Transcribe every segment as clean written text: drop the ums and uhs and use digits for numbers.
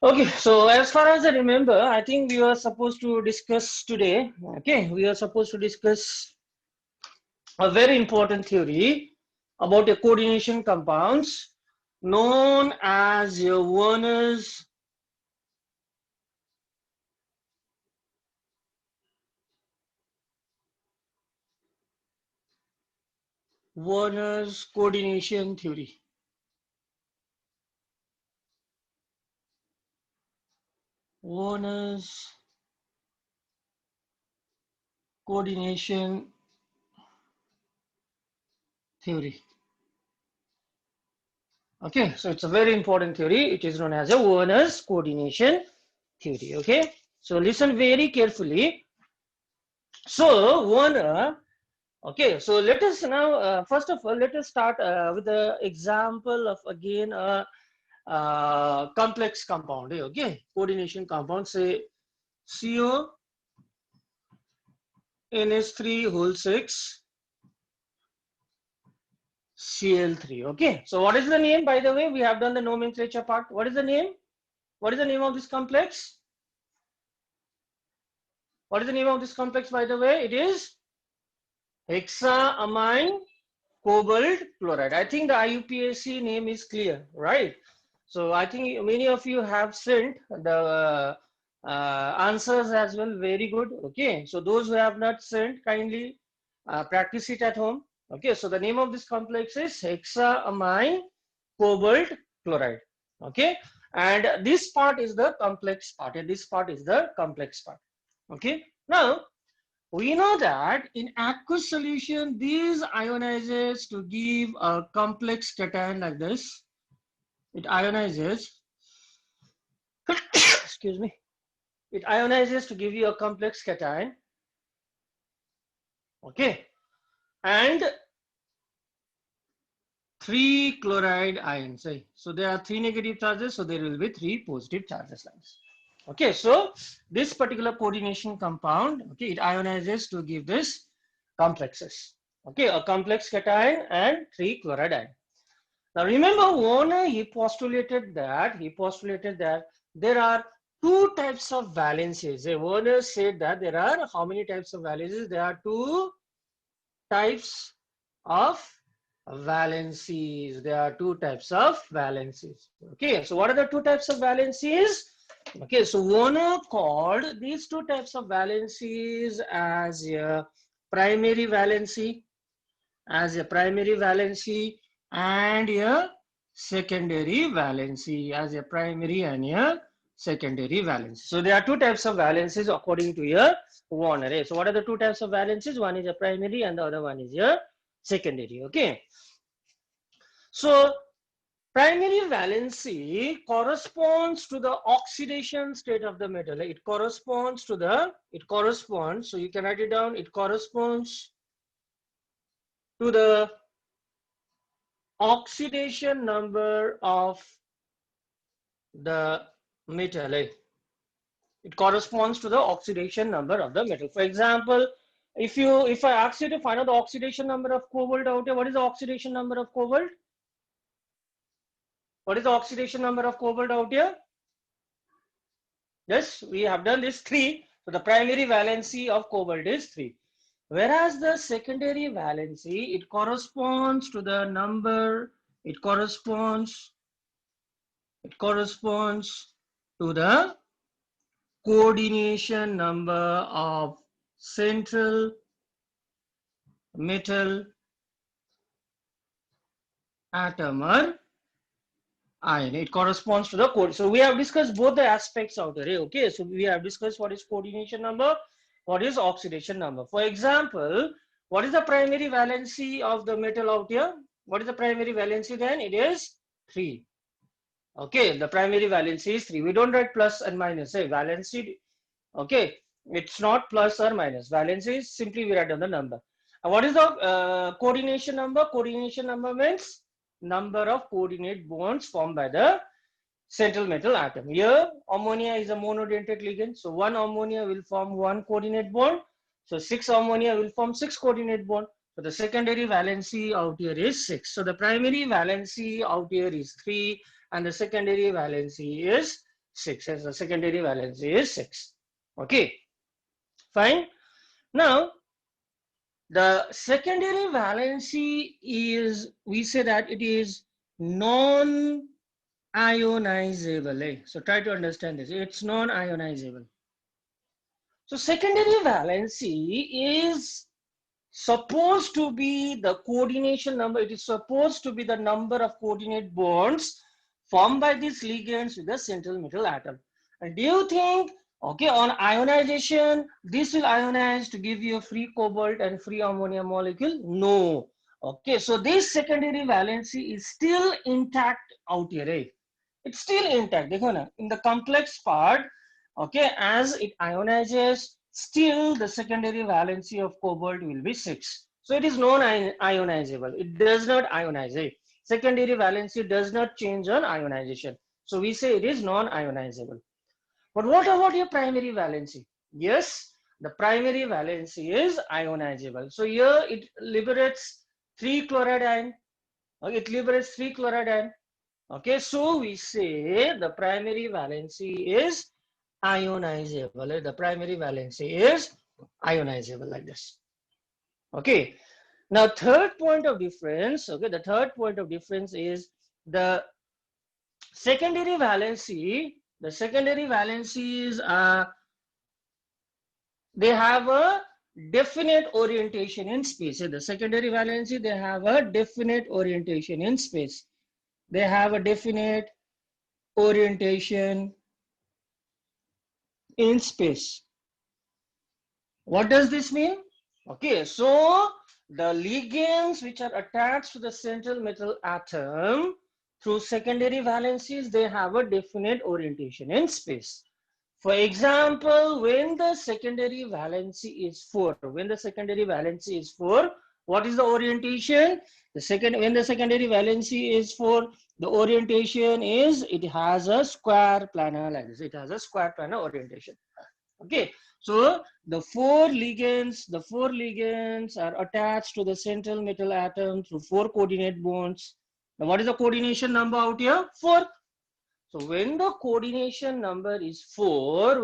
Okay, so as far as I remember, I think we were supposed to discuss today. Okay, we are supposed to discuss a very important theory about a coordination compounds known as your Werner's coordination theory. Werner's coordination theory. Okay, so it's a very important theory. It is known as a Werner's coordination theory. Okay, so listen very carefully. So Werner. Okay, so let us now, first of all, let us start with the example of again a complex compound. Okay, coordination compound, say CO NH3 whole 6 Cl3. Okay, so what is the name? By the way, we have done the nomenclature part. What is the name? What is the name of this complex? What is the name of this complex, by the way? It is hexaamine cobalt chloride. I think the IUPAC name is clear, right? So I think many of you have sent the answers as well. Very good. Okay. So those who have not sent, kindly practice it at home. Okay. So the name of this complex is hexaamine cobalt chloride. Okay. And this part is the complex part. And this part is the complex part. Okay. Now, we know that in aqueous solution, these ionizes to give a complex cation like this. It ionizes, excuse me, it ionizes to give you a complex cation. Okay. And 3 chloride ions. So there are 3 negative charges, so there will be 3 positive charges lines. Okay, so this particular coordination compound, okay, it ionizes to give this complexes. Okay, a complex cation and 3 chloride ion. Now remember, Werner he postulated that there are two types of valencies. Werner said that there are how many types of valencies? There are two types of valencies. There are two types of valencies. Okay, so what are the two types of valencies? Okay, so Werner called these two types of valencies as a primary valency, and a secondary valency, as a primary and a secondary valency. So there are two types of valencies according to your Werner. So what are the two types of valencies? One is a primary and the other one is a secondary. Okay. So primary valency corresponds to the oxidation state of the metal. It corresponds, so you can write it down, it corresponds to the oxidation number of the metal. It corresponds to the oxidation number of the metal. For example, if I ask you to find out the oxidation number of cobalt out here, what is the oxidation number of cobalt? What is the oxidation number of cobalt out here? Yes, we have done this 3. So the primary valency of cobalt is 3. Whereas the secondary valency, it corresponds to the number, it corresponds to the coordination number of central metal atom or ion. It corresponds to the code. So we have discussed both the aspects out there. Okay, so we have discussed what is coordination number, what is oxidation number. For example, what is the primary valency of the metal out here? What is the primary valency then? It is 3. Okay, the primary valency is 3. We don't write plus and minus. Valency. Okay, it's not plus or minus. Valency is simply we write down the number. And what is the coordination number? Coordination number means number of coordinate bonds formed by the central metal atom. Here, ammonia is a monodentate ligand. So one ammonia will form one coordinate bond. So 6 ammonia will form 6 coordinate bond. So the secondary valency out here is 6. So the primary valency out here is 3 and the secondary valency is 6. As the secondary valency is 6. Okay, fine. Now, the secondary valency is, we say that it is non-ionizable. So try to understand this. It's non-ionizable. So secondary valency is supposed to be the coordination number. It is supposed to be the number of coordinate bonds formed by these ligands with the central metal atom. And do you think, okay, on ionization, this will ionize to give you a free cobalt and free ammonia molecule? No. Okay, so this secondary valency is still intact out here, right? It's still intact. In the complex part, okay, as it ionizes, still the secondary valency of cobalt will be 6. So it is non-ionizable. It does not ionize. Secondary valency does not change on ionization. So we say it is non-ionizable. But what about your primary valency? Yes, the primary valency is ionizable. So here it liberates 3 chloride ion. It liberates 3 chloride ion. Okay, so we say the primary valency is ionizable. The primary valency is ionizable like this. Okay, now third point of difference. Okay, the third point of difference is the secondary valency. The secondary valencies they have a definite orientation in space. The secondary valency, they have a definite orientation in space. They have a definite orientation in space. What does this mean? Okay, so the ligands which are attached to the central metal atom through secondary valencies, they have a definite orientation in space. For example, when the secondary valency is 4, when the secondary valency is 4, what is the orientation? When the secondary valency is 4, the orientation is, it has a square planar like this. It has a square planar orientation. Okay, so the four ligands are attached to the central metal atom through 4 coordinate bonds. Now what is the coordination number out here? 4. So when the coordination number is 4,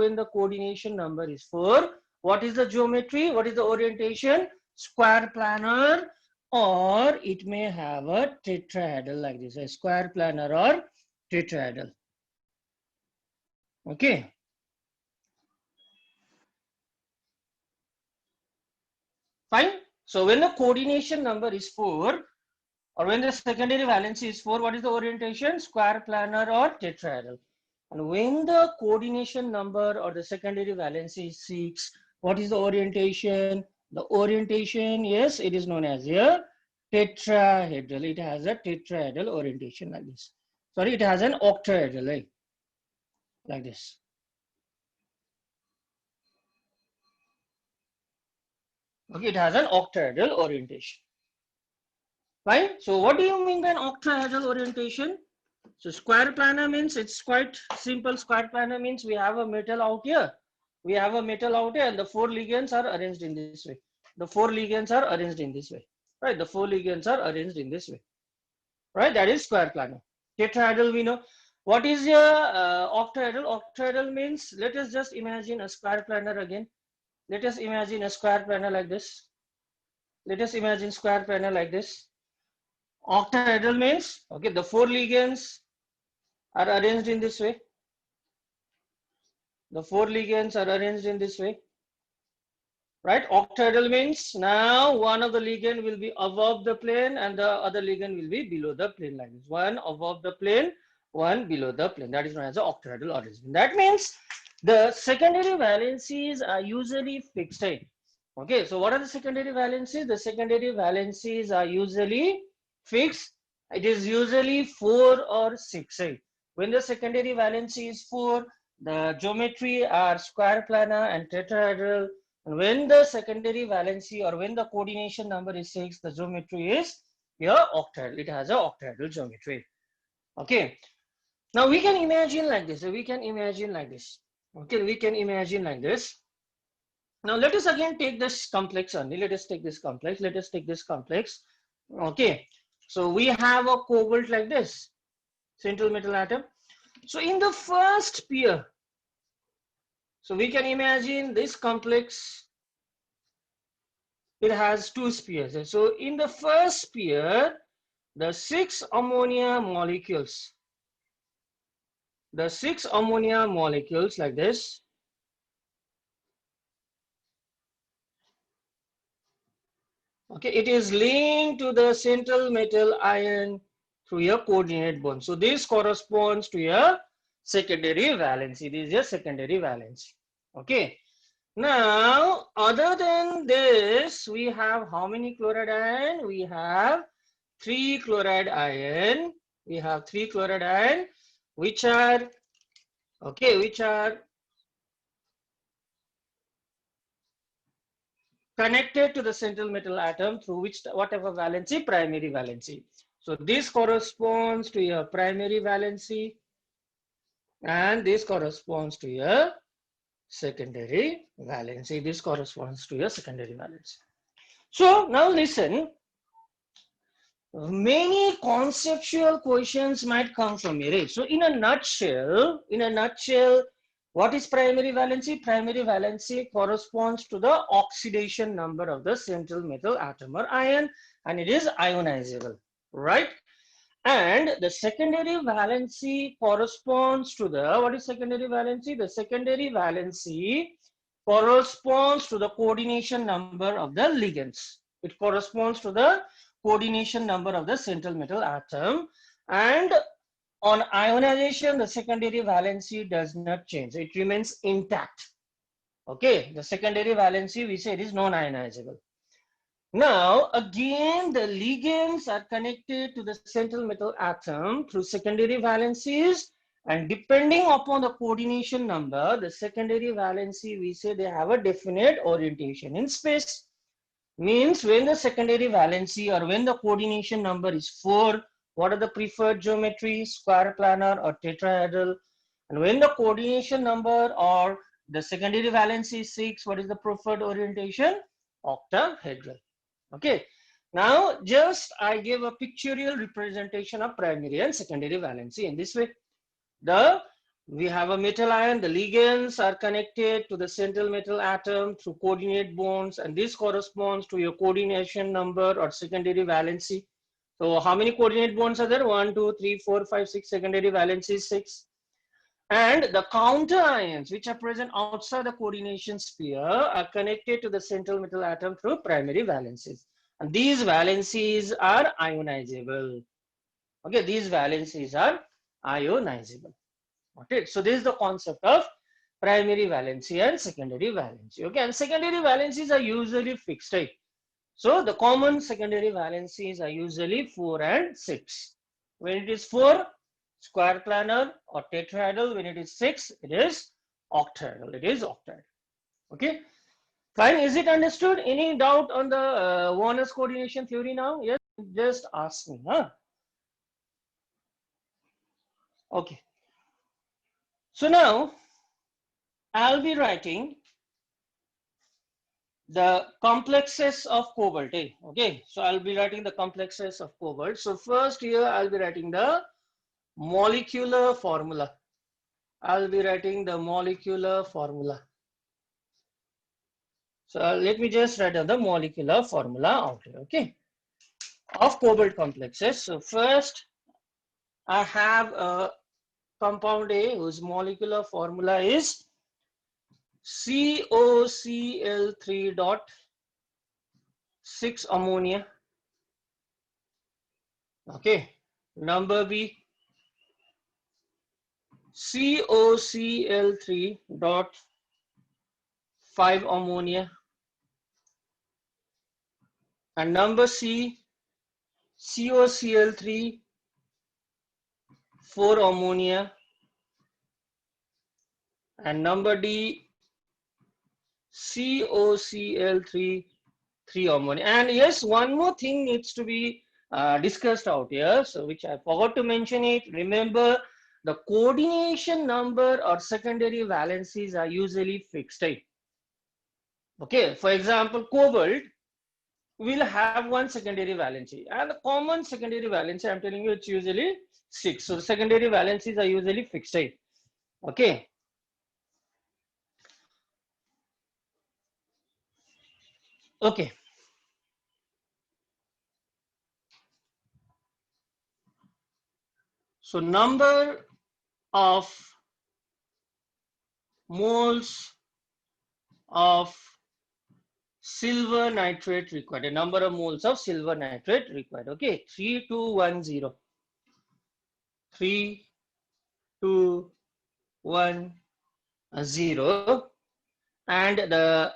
what is the geometry? What is the orientation? Square planar, or it may have a tetrahedral like this, a square planar or tetrahedral. Okay. Fine. So when the coordination number is 4, or when the secondary valency is 4, what is the orientation? Square planar or tetrahedral. And when the coordination number or the secondary valency is 6, what is the orientation? The orientation, yes, it is known as a tetrahedral. It has a tetrahedral orientation like this. Sorry, it has an octahedral like this. Okay, it has an octahedral orientation. Right? So what do you mean by an octahedral orientation? So square planar means, it's quite simple. Square planar means we have a metal out here. We have a metal out here and the 4 ligands are arranged in this way. The 4 ligands are arranged in this way. Right? The 4 ligands are arranged in this way. Right? That is square planar. Tetrahedral we know. What is your octahedral? Octahedral means, let us just imagine a square planar again. Let us imagine a square planar like this. Let us imagine square planar like this. Octahedral means, okay, the 4 ligands are arranged in this way. The 4 ligands are arranged in this way. Right? Octahedral means now one of the ligand will be above the plane and the other ligand will be below the plane like this. One above the plane, one below the plane. That is known as the octahedral arrangement. That means the secondary valencies are usually fixed. Okay, so what are the secondary valencies? The secondary valencies are usually fixed. It is usually 4 or 6. When the secondary valency is 4, the geometry are square planar and tetrahedral. And when the secondary valency or when the coordination number is 6, the geometry is here octahedral. It has a octahedral geometry. Okay. Now we can imagine like this. We can imagine like this. Okay, we can imagine like this. Now let us again take this complex only. Let us take this complex. Let us take this complex. Okay. So we have a cobalt like this, central metal atom. So in the first pair, so we can imagine this complex, it has two spheres. So in the first pair, the 6 ammonia molecules, like this, okay, it is linked to the central metal ion through a coordinate bond. So this corresponds to a secondary valency. This is a secondary valency. Okay. Now, other than this, we have how many chloride ion? We have 3 chloride ion. We have 3 chloride ion, which are, okay, which are connected to the central metal atom through which whatever valency, primary valency. So this corresponds to your primary valency, and this corresponds to your secondary valency. This corresponds to your secondary valency. So now listen, many conceptual questions might come from here. So in a nutshell, what is primary valency? Primary valency corresponds to the oxidation number of the central metal atom or ion, and it is ionizable, right? And the secondary valency corresponds to the, what is secondary valency? The secondary valency corresponds to the coordination number of the ligands. It corresponds to the coordination number of the central metal atom, and on ionization, the secondary valency does not change. It remains intact. Okay, the secondary valency we say it is non-ionizable. Now, again, the ligands are connected to the central metal atom through secondary valencies, and depending upon the coordination number, the secondary valency, we say they have a definite orientation in space. Means when the secondary valency or when the coordination number is 4, what are the preferred geometry? Square planar or tetrahedral. And when the coordination number or the secondary valency is 6, what is the preferred orientation? Octahedral. Okay. Now, just I give a pictorial representation of primary and secondary valency in this way. We have a metal ion, the ligands are connected to the central metal atom through coordinate bonds, and this corresponds to your coordination number or secondary valency. So how many coordinate bonds are there? 1, 2, 3, 4, 5, 6, secondary valency is 6. And the counter ions, which are present outside the coordination sphere, are connected to the central metal atom through primary valencies. And these valencies are ionizable. Okay, these valencies are ionizable. Okay, so this is the concept of primary valency and secondary valency. Okay, and secondary valencies are usually fixed type. So the common secondary valencies are usually 4 and 6. When it is 4, square planar or tetrahedral. When it is 6, it is octahedral. Okay, fine. Is it understood? Any doubt on the Warner's coordination theory now? Yes, just ask me. Huh? Okay. So now I'll be writing the complexes of cobalt. Okay, so I'll be writing the complexes of cobalt. So first here I'll be writing the molecular formula. So let me just write down the molecular formula out here, okay, of cobalt complexes. So first I have a compound A whose molecular formula is COCl3 dot 6 ammonia. Okay, number B, COCl3 dot 5 ammonia, and number C, COCl3 4 ammonia, and number D, COCl3 3 ammonia. And yes, one more thing needs to be discussed out here, so which I forgot to mention it. Remember, the coordination number or secondary valencies are usually fixed type. Okay, for example, cobalt will have one secondary valency, and the common secondary valency, I'm telling you, it's usually 6. So secondary valencies are usually fixed. Okay. Okay. So number of moles of silver nitrate required. A number of moles of silver nitrate required. Okay. 3210. 3210. And the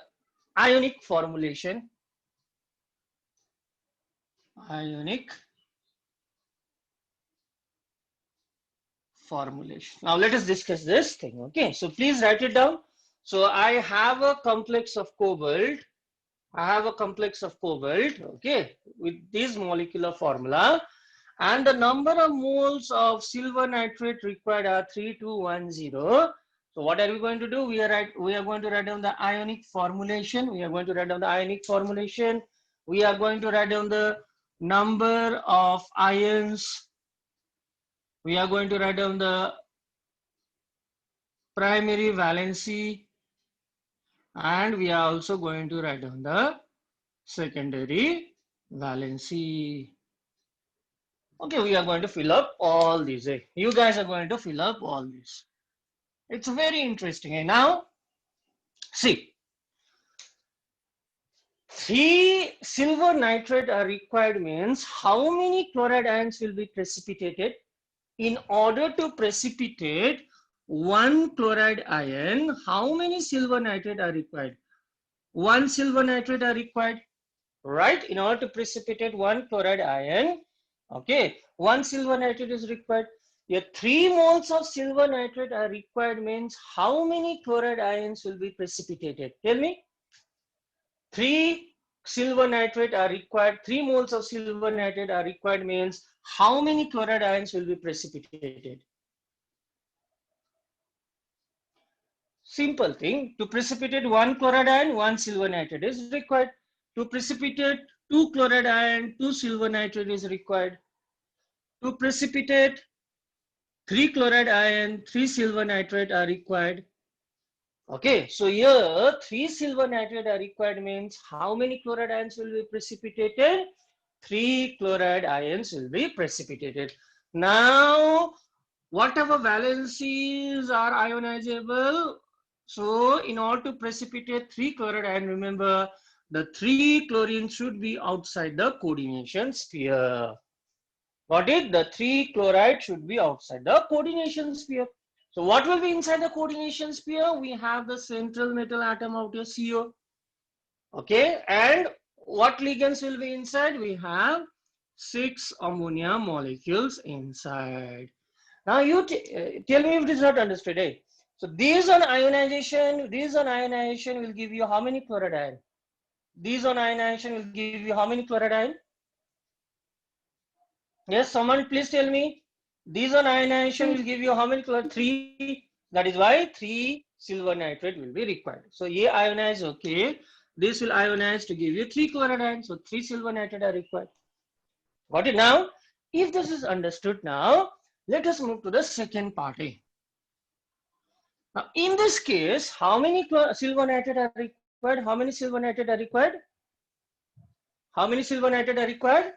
ionic formulation. Ionic formulation. Now let us discuss this thing. Okay, so please write it down. So I have a complex of cobalt. Okay, with this molecular formula, and the number of moles of silver nitrate required are 3210. So what are we going to do? We are going to write down the ionic formulation. We are going to write down the number of ions. We are going to write down the primary valency, and we are also going to write down the secondary valency. Okay, we are going to fill up all these. You guys are going to fill up all these. It's very interesting. And now, see, 3 silver nitrate are required means how many chloride ions will be precipitated? In order to precipitate 1 chloride ion, how many silver nitrate are required? 1 silver nitrate are required, right? In order to precipitate 1 chloride ion, okay, 1 silver nitrate is required. Here 3 moles of silver nitrate are required means how many chloride ions will be precipitated? Tell me. 3 silver nitrate are required, 3 moles of silver nitrate are required means how many chloride ions will be precipitated? Simple thing. To precipitate 1 chloride ion, 1 silver nitrate is required. To precipitate 2 chloride ion, 2 silver nitrate is required. To precipitate 3 chloride ion, 3 silver nitrate are required. Okay, so here 3 silver nitrate are required means how many chloride ions will be precipitated? 3 chloride ions will be precipitated. Now, whatever valencies are ionizable, so in order to precipitate 3 chloride ion, remember the 3 chlorine should be outside the coordination sphere. Got it? The 3 chloride should be outside the coordination sphere. So what will be inside the coordination sphere? We have the central metal atom out here, CO. Okay, and what ligands will be inside? We have 6 ammonia molecules inside. Now you tell me if it is not understood. Eh? So these on ionization will give you how many chloride ion? These on ionization will give you how many chloride ion? Yes, someone please tell me. These on ionization will give you how many chloride? 3. That is why 3 silver nitrate will be required. So ye ionize, okay. This will ionize to give you 3 chloride ion. So 3 silver nitrate are required. Got it now? If this is understood now, let us move to the second part. Now, in this case, how many silver nitrate are required? How many silver nitrate are required? How many silver nitrate are required?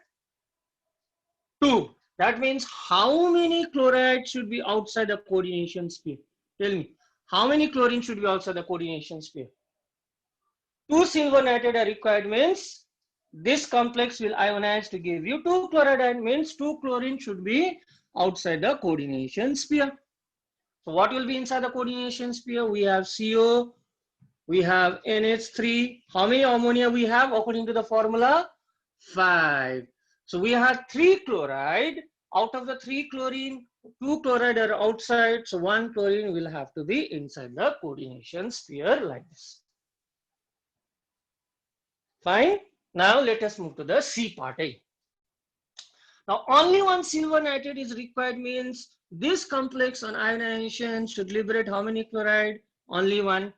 2. That means how many chloride should be outside the coordination sphere? Tell me, how many chlorine should be outside the coordination sphere? 2 silver nitrate are required means this complex will ionize to give you 2 chloride ion means 2 chlorine should be outside the coordination sphere. So what will be inside the coordination sphere? We have CO, we have NH3. How many ammonia we have according to the formula? 5. So we have 3 chloride. Out of the 3 chlorine, 2 chloride are outside. So 1 chlorine will have to be inside the coordination sphere like this. Fine. Now let us move to the C part. Now only 1 silver nitrate is required means this complex on ionization should liberate how many chloride? Only 1.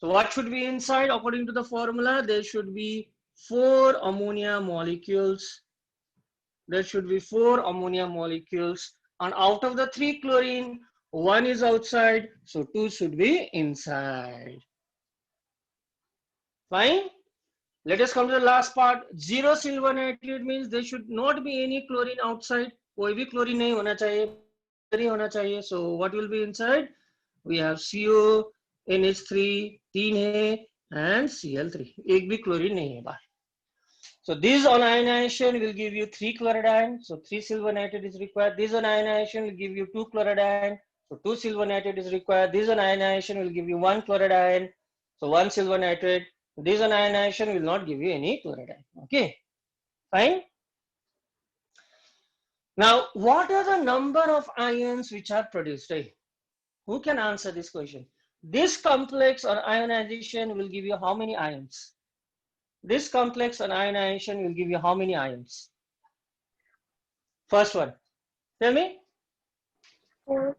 So what should be inside according to the formula? There should be 4 ammonia molecules. there should be 4 ammonia molecules, and out of the 3 chlorine, 1 is outside, so 2 should be inside. Fine. Let us come to the last part. 0 silver nitrate means there should not be any chlorine outside. कोई भी chlorine नहीं होना चाहिए, नहीं होना चाहिए. So what will be inside? We have CO, NH3, 3 है, and Cl3. एक भी chlorine नहीं है बाहर. So this ionization will give you 3 chloride. So 3 silver nitrate is required. This ionization will give you 2 chloride. So 2 silver nitrate is required. This ionization will give you 1 chloride. So 1 silver nitrate. This ionization will not give you any chloride. Okay, fine. Now, what are the number of ions which are produced? Right? Who can answer this question? This complex or ionization will give you how many ions? This complex or ionization will give you how many ions? First one, tell me. 4.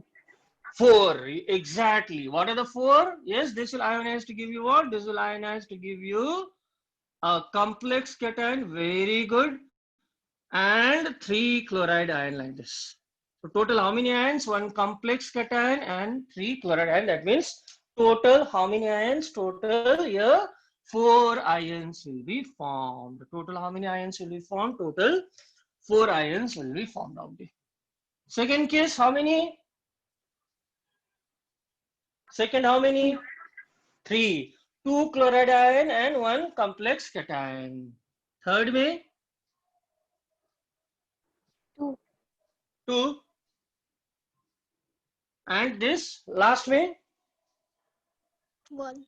4, exactly. What are the 4? Yes, this will ionize to give you what? This will ionize to give you a complex cation, very good, and 3 chloride ion like this. So total how many ions? 1 complex cation and 3 chloride ion. That means total how many ions? Total here 4 ions will be formed. Total how many ions will be formed? Total 4 ions will be formed out there. Second case, how many? Second, how many? 3. 2 chloride ion and 1 complex cation. Third way? 2. 2. And this last way? 1.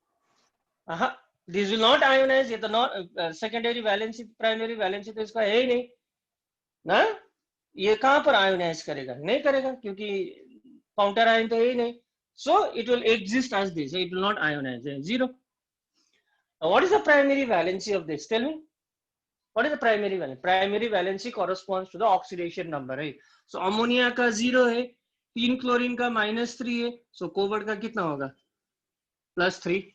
This will not ionize. ये तो not secondary valency, primary valency तो इसका है ही नहीं ना. ये कहाँ पर ionize करेगा? नहीं करेगा क्योंकि counter ion तो है ही नहीं. So it will exist as this. It will not ionize. 0. Now, what is the primary valency of this? Tell me. What is the primary valency? Primary valency corresponds to the oxidation number, right? So ammonia का 0 है, 3 chlorine का -3 है, so cobalt का कितना होगा? +3.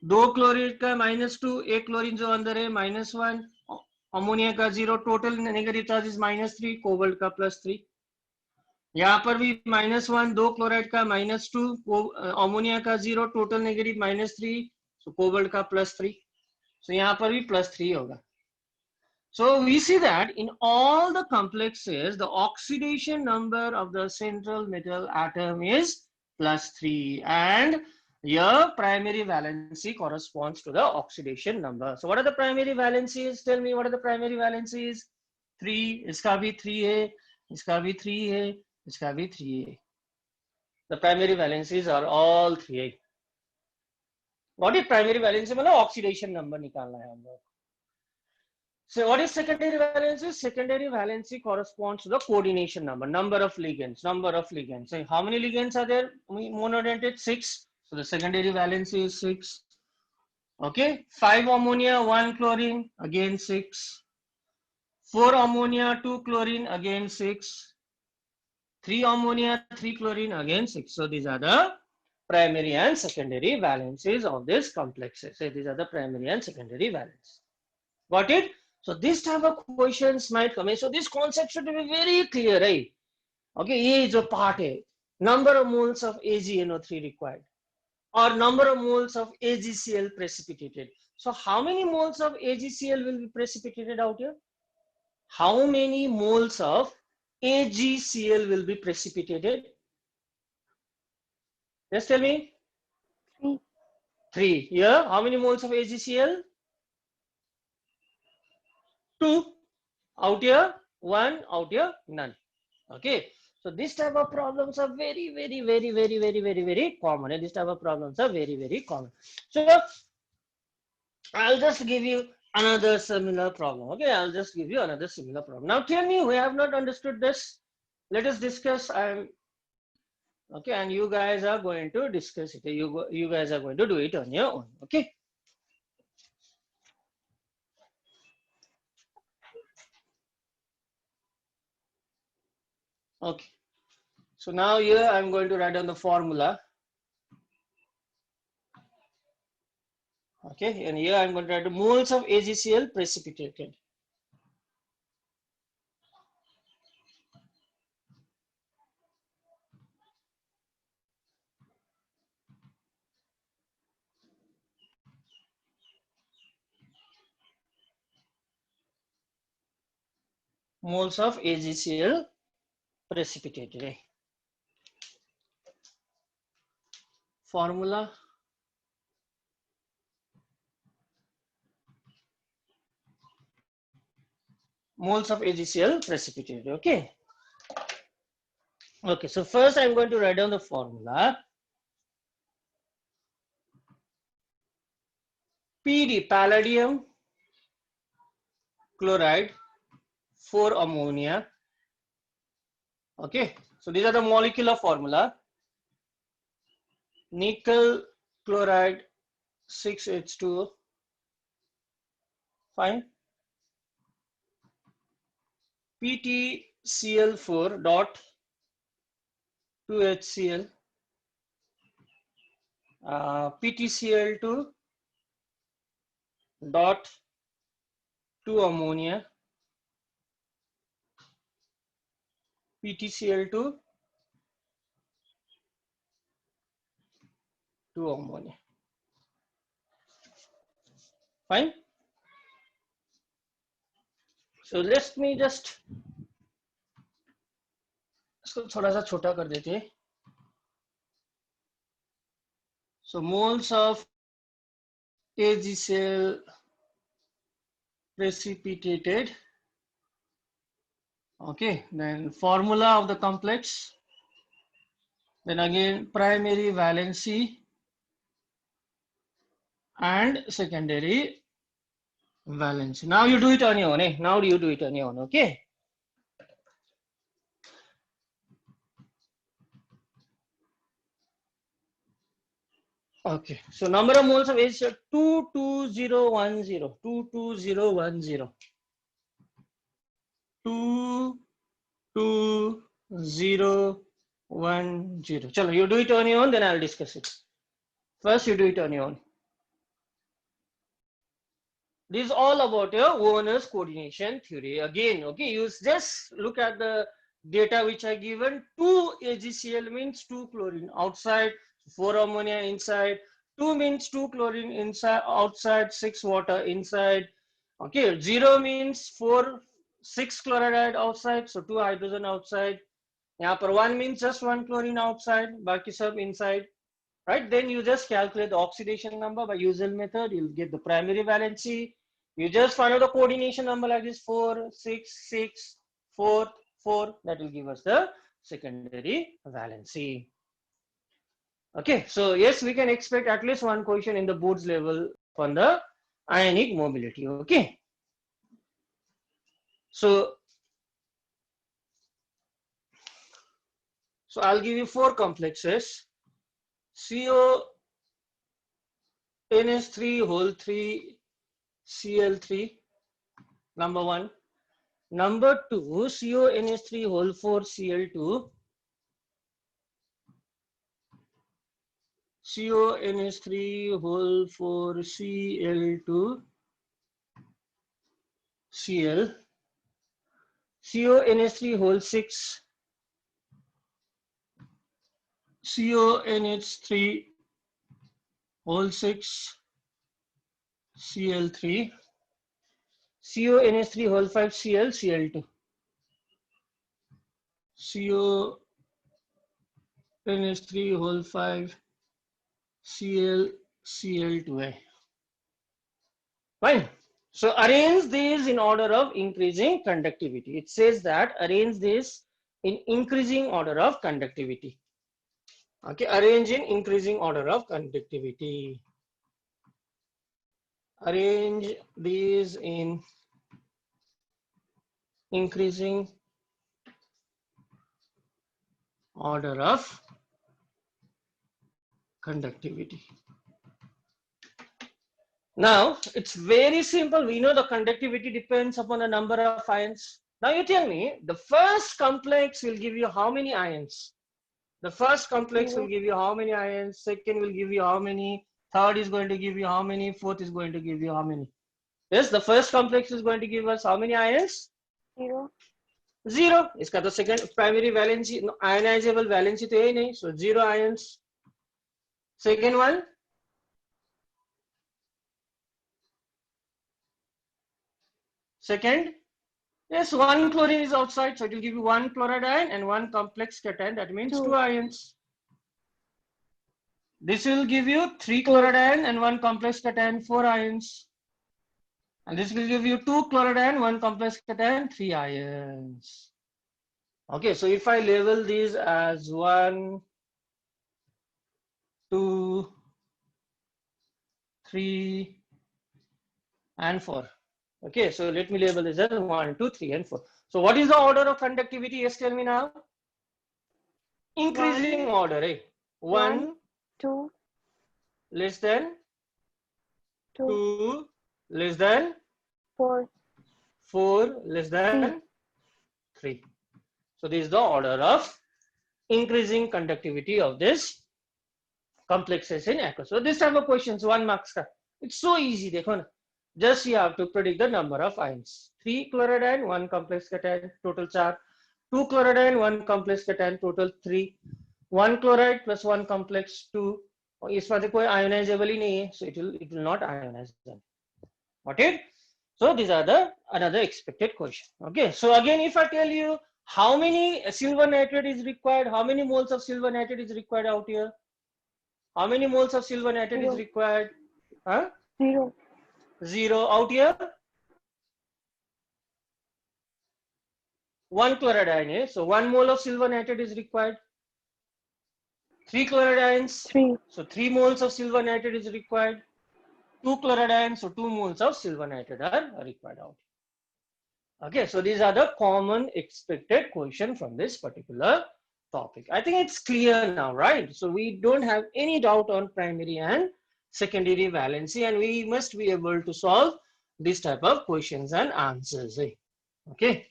2 chlorine का -2, 1 chlorine जो अंदर है -1, अमोनिया का 0, total negative charge is -3, cobalt का +3. यहाँ पर भी -1, 2 क्लोराइड का -2, अमोनिया का 0, टोटल नेगेटिव -3, so कोबाल्ट का +3. so यहाँ पर भी +3 होगा. So we see that in all the complexes, the oxidation number of the central metal atom is +3, and your primary valency corresponds to the oxidation number. So what are the primary valencies? Tell me, what are the primary valencies? 3, iska bhi 3 hai, iska bhi 3 hai, iska bhi 3 hai. The primary valencies are all 3. What is primary valency? मतलब oxidation number निकालना है हम लोग. So what is secondary valency? Secondary valency corresponds to the coordination number, number of ligands. So how many ligands are there? Monodentate 6. So the secondary valency is 6. Okay, 5 ammonia, 1 chlorine, again 6. 4 ammonia, 2 chlorine, again 6. 3 ammonia, 3 chlorine, again 6. So these are the primary and secondary valencies of this complexes. So these are the primary and secondary valencies. Got it? So this type of questions might come in. So this concept should be very clear, right? Okay, ये जो part है, number of moles of AgNO3 required, or number of moles of AgCl precipitated. So how many moles of AgCl will be precipitated out here? How many moles of AgCl will be precipitated? Just tell me. 3. 3. Here, how many moles of AgCl? 2. Out here 1, out here none. Okay, so this type of problems are very common, and this type of problems are very common. So I'll just give you another similar problem. Okay, I'll just give you another similar problem. Now tell me who have not understood this. Let us discuss. Okay, and you guys are going to discuss it. You guys are going to do it on your own. Okay. Okay, so now here I'm going to write down the formula. Okay, and here I'm going to write the moles of AgCl precipitated. moles of AgCl precipitated. Formula. Moles of AgCl precipitated. Okay. Okay. So first I'm going to write down the formula. PD, palladium chloride, 4 ammonia. Okay. So these are the molecular formula. Nickel chloride, 6H2O. Fine. PtCl4 dot 2HCl. PtCl2 dot 2 ammonia. PtCl2 2 ammonia. Fine. So let me just इसको थोड़ा सा छोटा कर देते हैं. So moles of AgCl precipitated. Okay, then formula of the complex. Then again primary valency and secondary valency. Now you do it on your own. Now you do it on your own. Okay. Okay. So number of moles of AgCl 22010. 22010. 22010. Chalo, you do it on your own, then I'll discuss it. First, you do it on your own. This is all about your Werner's coordination theory. Again, okay, you just look at the data which I given. 2 AgCl means 2 chlorine outside, 4 ammonia inside. 2 means 2 chlorine inside, outside, 6 water inside. Okay, 0 means 6 chloride outside, so 2 hydrogen outside. यहाँ पर 1 means just 1 chlorine outside, बाकी सब inside. Right, then you just calculate the oxidation number by usual method. You'll get the primary valency. You just follow the coordination number like this: 4, 6, 6, 4, 4. That will give us the secondary valency. Okay, so yes, we can expect at least one question in the boards level on the ionic mobility. Okay, so I'll give you 4 complexes. CONH3 whole 3 Cl3, number 1. Number 2, CONH3 whole 4 Cl2. CONH3 whole 4 Cl2 Cl. CONH3 whole 6 CONH3 whole 6 Cl3. CONH3 whole 5 Cl Cl2. CONH3 whole 5 Cl Cl2. Fine. So arrange these in order of increasing conductivity. It says that arrange this in increasing order of conductivity. Okay, arrange in increasing order of conductivity. Arrange these in increasing order of conductivity. Now it's very simple. We know the conductivity depends upon the number of ions. Now you tell me the first complex will give you how many ions? The first complex will give you how many ions? Second will give you how many? Third is going to give you how many? Fourth is going to give you how many? Yes, the first complex is going to give us how many ions? 0. 0. इसका तो second primary valency, ionizable valency तो है ही नहीं, so 0 ions. Second one, second Yes, one chlorine is outside, so it will give you one chloride ion and one complex cation. That means 2 2, ions. This will give you 3 4, chloride ion and one complex cation, 4 ions. And this will give you 2 chloride ion, one complex cation, 3 ions. Okay, so if I label these as 1, 2, 3, and 4. Okay, so let me label this as 1, 2, 3, and 4. So what is the order of conductivity? Yes, tell me now. Increasing 1, order, eh? 1, 1 2, less than 2, 2 less than 4, 4 less 3. than 3. So this is the order of increasing conductivity of this complexes in aqueous. So this type of questions, 1 marks ka. It's so easy. Dekho na. Just you have to predict the number of ions. 3 chloride ion, 1 complex cation, total 4. 2 chloride ion, 1 complex cation, total 3. 1 chloride plus 1 complex 2. और इसमें से कोई ionizable ही नहीं है, so it will not ionize them. Got it? So these are the another expected question. Okay. So again, if I tell you how many silver nitrate is required, how many moles of silver nitrate is required out here? How many moles of silver nitrate is 0, required? Huh? 0, 0 out here. 1 chloride ion. Eh? So 1 mole of silver nitrate is required. 3 chloride ions. 3, So 3 moles of silver nitrate is required. 2 chloride ions. So 2 moles of silver nitrate are required out. Okay, so these are the common expected question from this particular topic. I think it's clear now, right? So we don't have any doubt on primary and secondary valency, and we must be able to solve this type of questions and answers. Okay.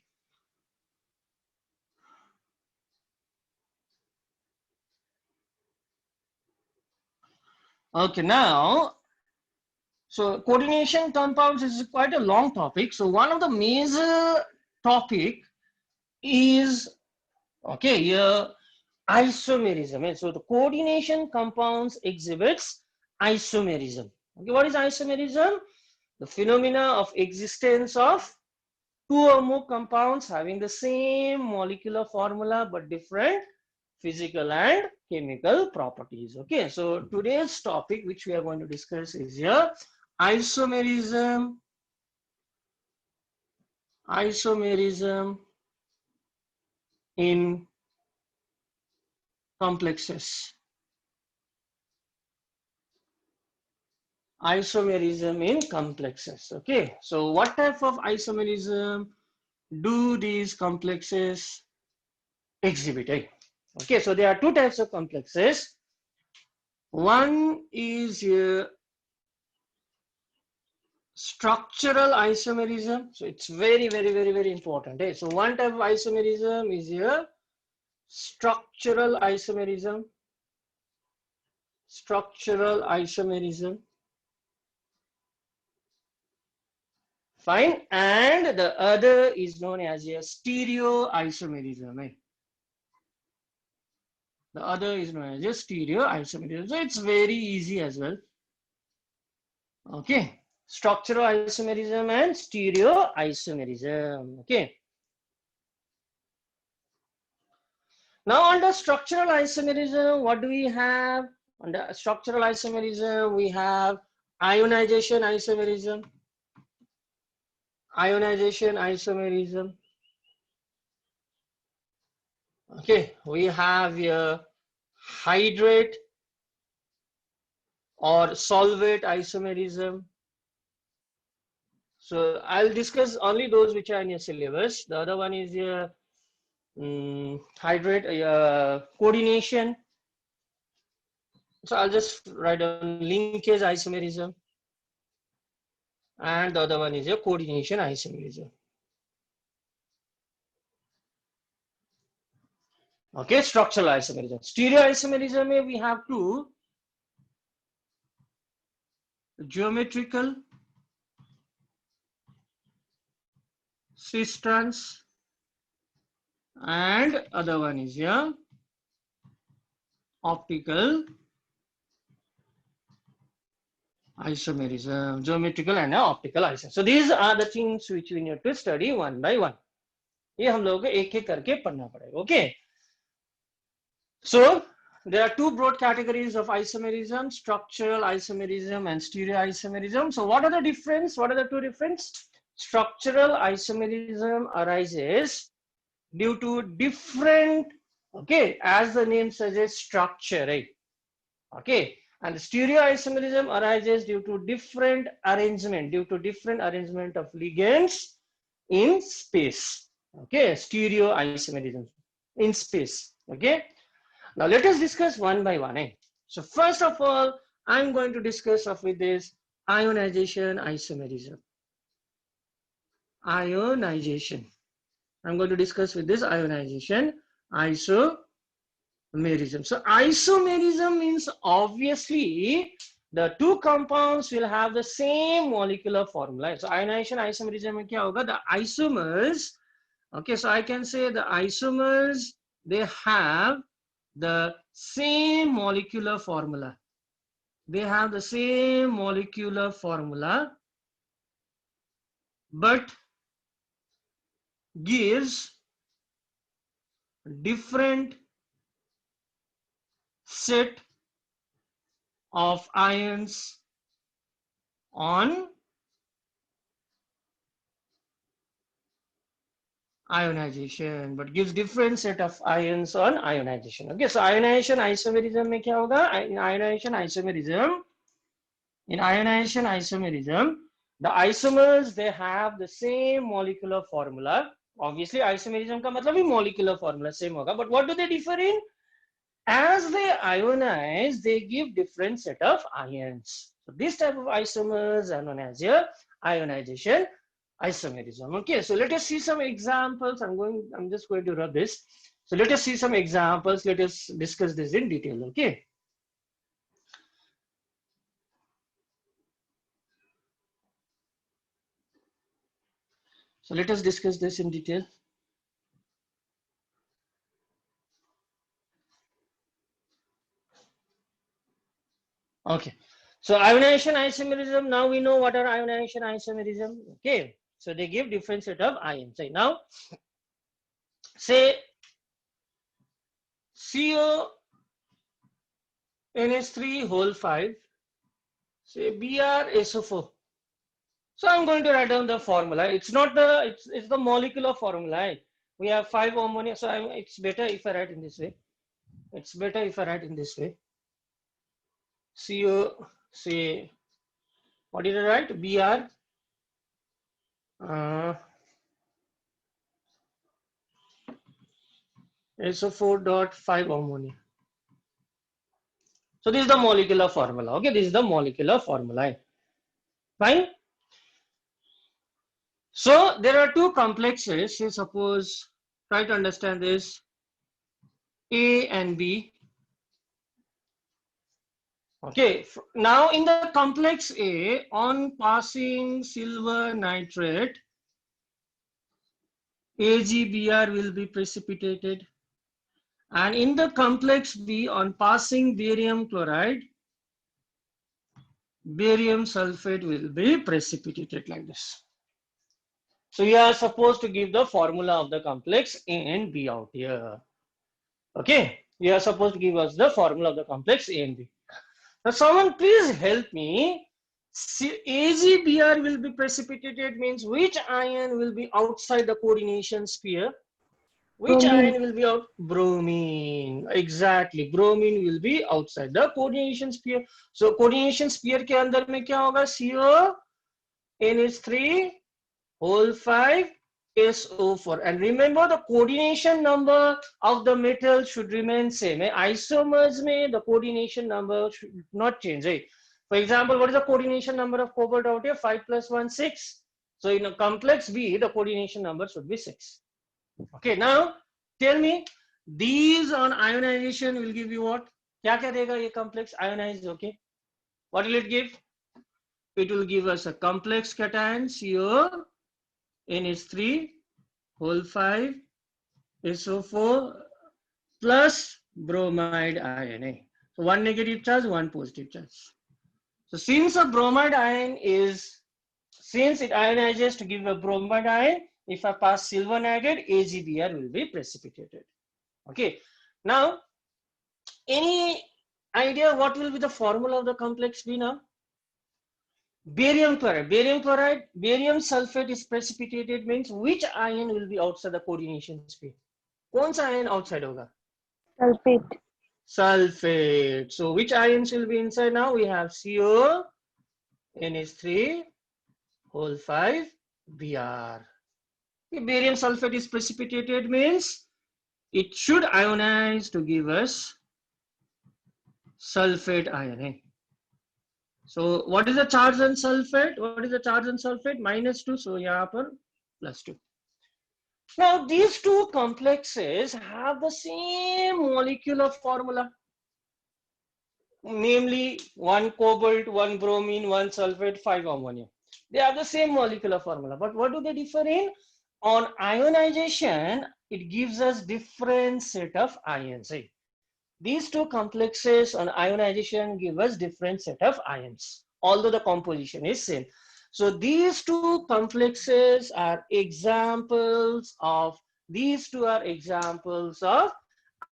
Okay, now, so coordination compounds is quite a long topic. So one of the major topic is, okay, here isomerism. So the coordination compounds exhibits isomerism. Okay, what is isomerism? The phenomena of existence of two or more compounds having the same molecular formula but different physical and chemical properties. Okay, so today's topic which we are going to discuss is here isomerism in complexes. Isomerism in complexes. Okay, so what type of isomerism do these complexes exhibit? Okay, so there are two types of complexes. One is structural isomerism. So it's very important. So one type of isomerism is here structural isomerism. Structural isomerism. Fine. And the other is known as a stereoisomerism. The other is known as a stereoisomerism. So it's very easy as well. Okay. Structural isomerism and stereoisomerism. Okay. Now under structural isomerism, what do we have? Under structural isomerism, we have ionization isomerism. Ionization isomerism. Okay, we have here hydrate or solvate isomerism. So I'll discuss only those which are in your syllabus. The other one is your hydrate coordination. So I'll just write down linkage isomerism. And the other one is your coordination isomerism. Okay, structural isomerism. Stereoisomerism, we have two: geometrical cis trans, and other one is here optical isomerism, geometrical and optical isomerism. So these are the things which we need to study one by one. ये हम लोगों को एक एक करके पढ़ना पड़ेगा. Okay. So there are two broad categories of isomerism: structural isomerism and stereoisomerism. So what are the difference? What are the two difference? Structural isomerism arises due to different, okay, as the name suggests, structure, right? Okay, and the stereoisomerism arises due to different arrangement, of ligands in space. Okay, stereoisomerism in space. Okay, now let us discuss one by one. So first of all, I'm going to discuss with this ionization isomerism. Ionization. I'm going to discuss with this ionization isomerism. So isomerism means obviously the two compounds will have the same molecular formula. So ionization isomerism mein kya hoga? The isomers, okay, so I can say the isomers, they have the same molecular formula. They have the same molecular formula, but gives different set of ions on ionization, but gives different set of ions on ionization. Okay, so ionization isomerism mein kya hoga? In ionization isomerism, the isomers, they have the same molecular formula. Obviously isomerism ka matlab hi molecular formula same hoga, but what do they differ in? As they ionize, they give different set of ions. So this type of isomers are known as your ionization isomerism. Okay, so let us see some examples. I'm just going to rub this. So let us see some examples. Let us discuss this in detail. Okay. So let us discuss this in detail. Okay. So ionization isomerism, now we know what are ionization isomerism. Okay. So they give different set of ions. Right? Now, say CO NH3 whole 5, say BrSO4. So I'm going to write down the formula. It's not the, it's the molecular formula. We have 5 ammonia. So it's better if I write in this way. It's better if I write in this way. CO, say, what did I write? Br. SO4.5 ammonia. So this is the molecular formula. Okay, this is the molecular formula. Fine. So there are two complexes. Say suppose, try to understand this, A and B. Okay, now in the complex A, on passing silver nitrate, AgBr will be precipitated. And in the complex B, on passing barium chloride, barium sulfate will be precipitated like this. So you are supposed to give the formula of the complex A and B out here. Okay, you are supposed to give us the formula of the complex A and B. Now someone please help me. AgBr will be precipitated means which ion will be outside the coordination sphere? Which Bromine. ion will be out? Bromine. Exactly. Bromine will be outside the coordination sphere. So coordination sphere के अंदर में क्या होगा? CO NH3 whole 5 SO4. And remember the coordination number of the metal should remain same. Isomers में the coordination number should not change. Right? For example, what is the coordination number of cobalt out here? 5 plus 1, 6. So in a complex B, the coordination number should be 6. Okay, now tell me, these on ionization will give you what? क्या क्या देगा ये complex ionized? Okay, what will it give? It will give us a complex cation CO NH3 whole 5 SO4 plus bromide ion. So one negative charge, one positive charge. So since a bromide ion is, since it ionizes to give a bromide ion, If I pass silver nitrate, AgBr will be precipitated. Okay. Now, any idea what will be the formula of the complex B now? Barium chloride. Barium sulfate is precipitated means which ion will be outside the coordination sphere? कौन सा ion outside होगा? Sulfate. Sulfate. So which ions will be inside now? We have CO, NH3, whole 5, Br. If barium sulfate is precipitated means it should ionize to give us sulfate ion. Eh? So what is the charge on sulfate? What is the charge on sulfate? -2. So यहाँ पर +2. Now these two complexes have the same molecular formula. Namely, 1 cobalt, 1 bromine, 1 sulfate, 5 ammonia. They have the same molecular formula. But what do they differ in? On ionization, it gives us different set of ions. Eh? These two complexes on ionization give us different set of ions, although the composition is same. So these two complexes are examples of,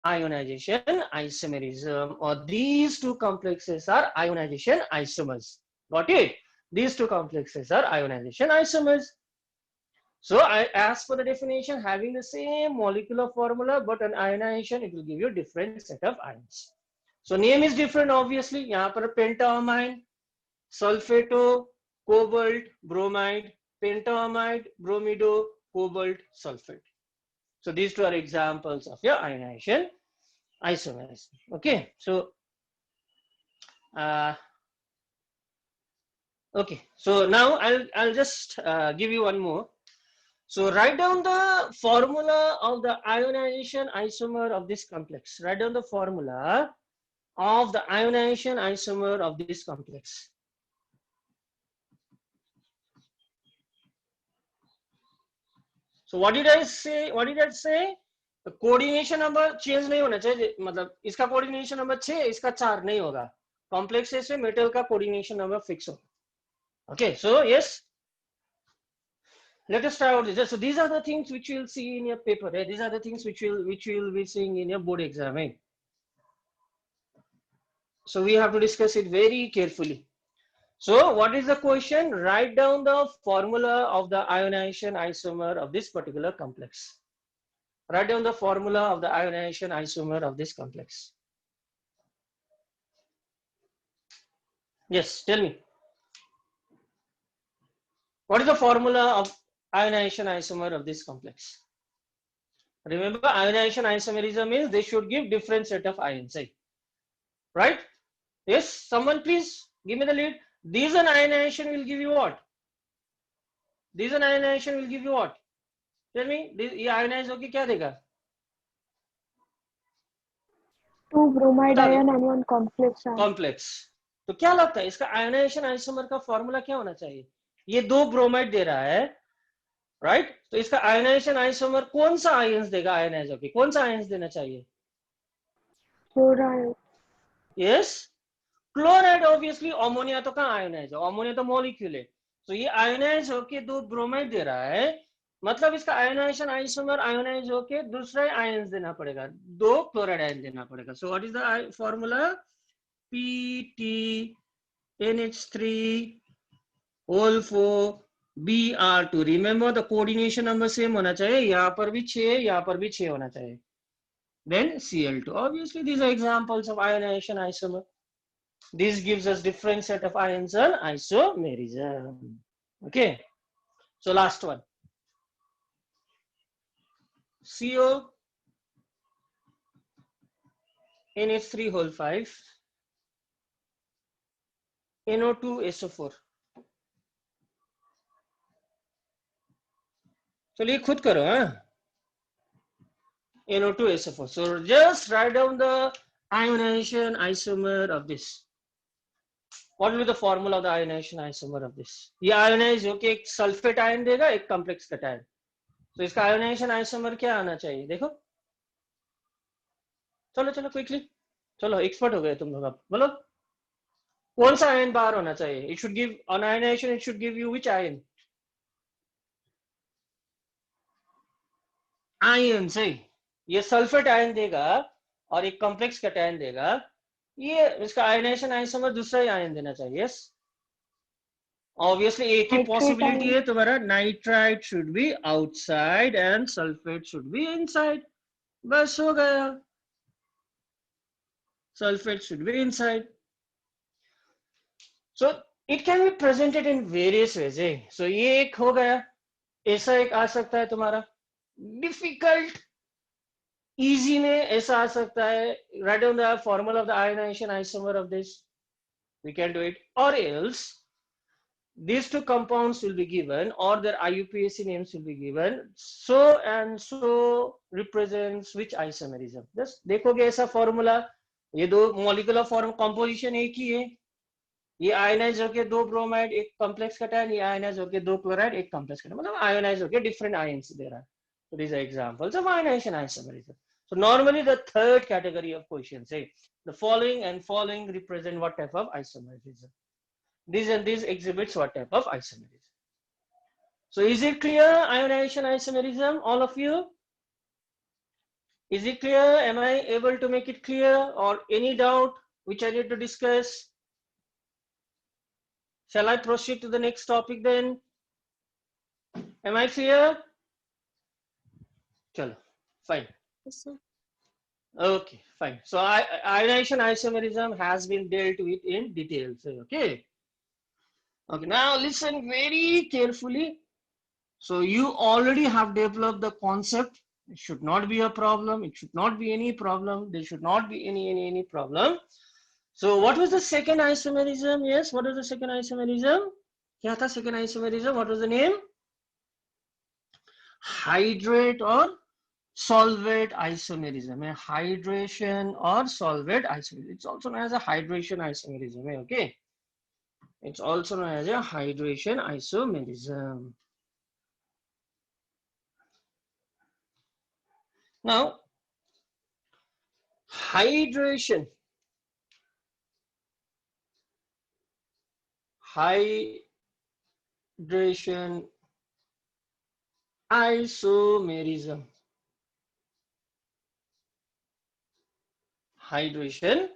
ionization isomerism, or these two complexes are ionization isomers. Got it? These two complexes are ionization isomers. So I asked for the definition having the same molecular formula, but on ionization it will give you a different set of ions. So name is different obviously. यहाँ पर pentaamine, sulfato, cobalt, bromide, pentaamide, bromido, cobalt, sulfate. So these two are examples of your ionization isomers. Okay, so okay, so now I'll just give you one more. So write down the formula of the ionization isomer of this complex. Write down the formula of the ionization isomer of this complex. So what did I say? The coordination number change नहीं होना चाहिए, मतलब इसका coordination number 6, इसका 4 नहीं होगा. Complexes से metal का coordination number fix होगा. Okay, so yes. Let us try out this. So these are the things which you will see in your paper. Right? These are the things which you will be seeing in your board exam. Right? So we have to discuss it very carefully. So what is the question? Write down the formula of the ionization isomer of this particular complex. Write down the formula of the ionization isomer of this complex. Yes, tell me. What is the formula of ionization isomer of this complex? Remember, ionization isomerism means they should give different set of ions, right? Yes, someone please give me the lead. These an ionization will give you what? These an ionization will give you what? Tell me, ये ionize होके क्या देगा? 2 bromide ion and 1 complex ion. Complex. तो क्या लगता है इसका ionization isomer का formula क्या होना चाहिए? ये 2 bromide दे रहा है, right? तो इसका ionization isomer कौन सा ions देगा ionize होके? कौन सा ions देना चाहिए? Chloride. Yes. Chloride obviously. Ammonia तो कहाँ ionize है? Ammonia तो molecule है. तो ये ionize होके 2 bromide दे रहा है, मतलब इसका ionization isomer ionize होके दूसरा ions देना पड़ेगा, 2 chloride ion देना पड़ेगा. So what is the formula? PTNH3 whole 4 Br2. Remember the coordination number same होना चाहिए. यहाँ पर भी 6, यहाँ पर भी 6 होना चाहिए. Then Cl2. Obviously these are examples of ionization isomer. This gives us different set of ions on isomerism. Okay. So last one. CO NH3 whole 5 NO2 SO4. चलिए खुद करो हाँ. NO2 SO4. So just write down the ionization isomer of this. What will be the formula of the ionization isomer of this? ये ionize होके एक sulfate ion देगा, एक complex cation. तो इसका ionization isomer क्या आना चाहिए? देखो. चलो quickly. चलो expert हो गए तुम लोग अब. बोलो. कौन सा ion बाहर होना चाहिए? It should give on ionization. It should give you which ion? Ion से ये सल्फेट आयन देगा और एक कॉम्प्लेक्स कैटायन देगा, ये इसका आयनाइजेशन आइसोमर दूसरा ही आयन देना चाहिए। यस, ऑब्वियसली एक ही Nitrate पॉसिबिलिटी ion. है तुम्हारा, nitrite should be outside and sulphate should be inside, बस हो गया, sulfate should be inside. So it can be presented in various ways. So ये एक हो गया, ऐसा एक आ सकता है तुम्हारा, difficult, easy में ऐसा आ सकता है, write down the formula of the ionization isomer of this, we can do it, or else these two compounds will be given or their IUPAC names will be given, so and so represents which isomerism. Just देखोगे ऐसा formula, ये दो molecular form composition एक ही है, ये ionise होके दो bromide एक कॉम्प्लेक्स कैटायन, ये आयनाइज होके दो क्लोराइड एक कॉम्प्लेक्स कैटायन, मतलब आयनाइज होके डिफरेंट आयंस दे रहा है. So these are examples of ionization isomerism. So normally the third category of questions say the following and following represent what type of isomerism. These and these exhibits what type of isomerism. So is it clear ionization isomerism, all of you? Is it clear? Am I able to make it clear, or any doubt which I need to discuss? Shall I proceed to the next topic then? Am I clear? Chalo, fine. Yes, sir. Okay, fine. So ionization isomerism has been dealt with in detail. So, okay. Okay, now listen very carefully. So you already have developed the concept. It should not be a problem. It should not be any problem. There should not be any problem. So what was the second isomerism? Yes, what was the second isomerism? Kya tha second isomerism? What was the name? Hydrate or solvate isomerism, hydration or solvate isomerism. It's also known as a hydration isomerism. Okay, it's also known as a hydration isomerism. Now, hydration isomerism. Hydration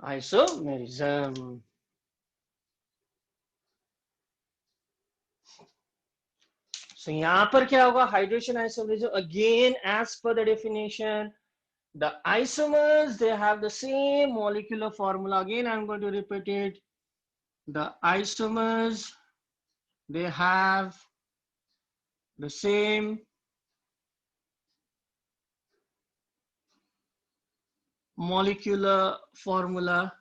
isomerism. So यहाँ पर क्या होगा? Hydration isomerism, again as per the definition, the isomers, they have the same molecular formula. Again I'm going to repeat it. The isomers, they have the same molecular formula.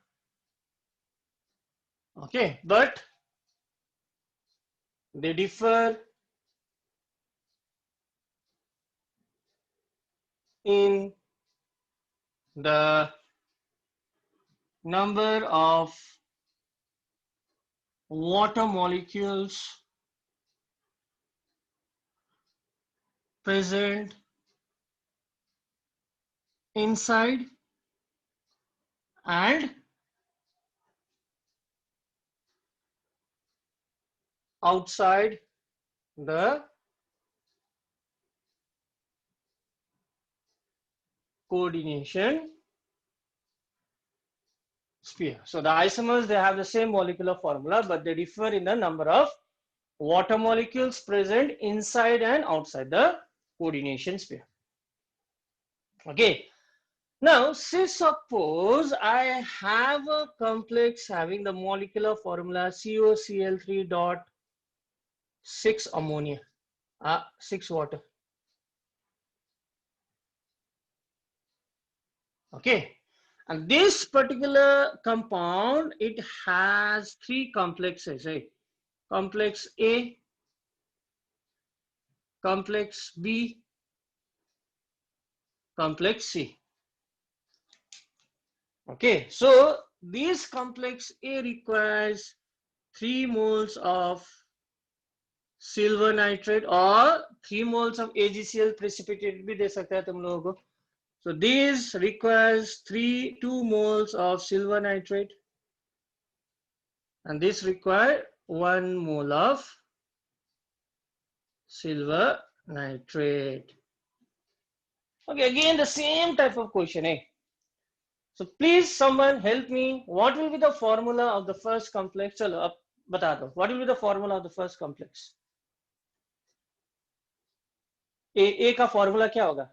Okay, but they differ in the number of water molecules present inside and outside the coordination sphere. So the isomers, they have the same molecular formula, but they differ in the number of water molecules present inside and outside the coordination sphere. Okay. Now, say suppose I have a complex having the molecular formula COCl3.6 ammonia, 6 water. Okay. And this particular compound, it has 3 complexes, right? Complex A, complex B, complex C. Okay, so this complex A requires 3 moles of silver nitrate or 3 moles of AgCl precipitate bhi de sakta hai tum logo ko. So this requires 2 moles of silver nitrate and this require 1 mole of silver nitrate. Okay, again the same type of question, eh? So please someone help me. What will be the formula of the first complex? चलो अब बता दो. What will be the formula of the first complex? A का formula क्या होगा?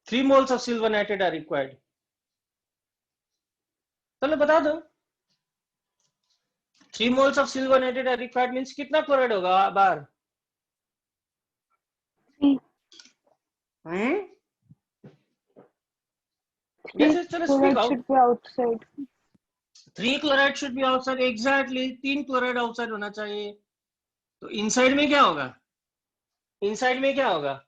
3 moles of silver nitrate are required. चलो बता दो. 3 moles of silver nitrate are required means कितना क्लोराइड होगा बाहर? 3. Hmm? 3 Yes, yes, चलो speak chloride out. should be outside. 3 chloride should be outside. Exactly. 3 chloride outside होना चाहिए. तो inside में क्या होगा? Inside में क्या होगा?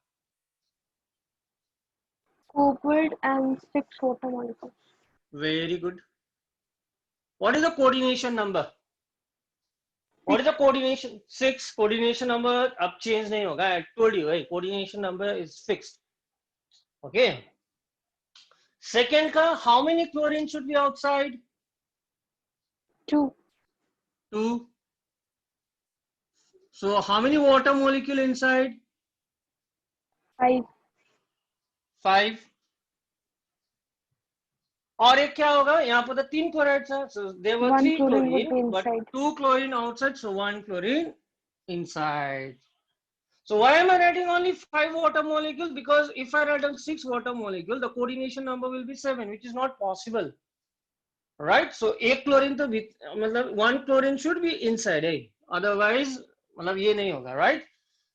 Copwood and 6 water molecules. Very good. What is the coordination number? What is 6. the coordination? 6. Coordination number अब change नहीं होगा. I told you, hey, coordination number is fixed. Okay. Second का, how many chlorine should be outside? 2. 2. So how many water molecule inside? 5. 5. और एक क्या होगा? यहाँ पर तो 3 chloride था. So there were 1 3 chlorine would chlorine, be but inside. 2 chlorine outside, so 1 chlorine inside. So why am I writing only 5 water molecules? Because if I write down 6 water molecules, the coordination number will be 7, which is not possible. Right? So एक chlorine तो मतलब 1 chlorine should be inside, eh? Otherwise मतलब ये नहीं होगा, right?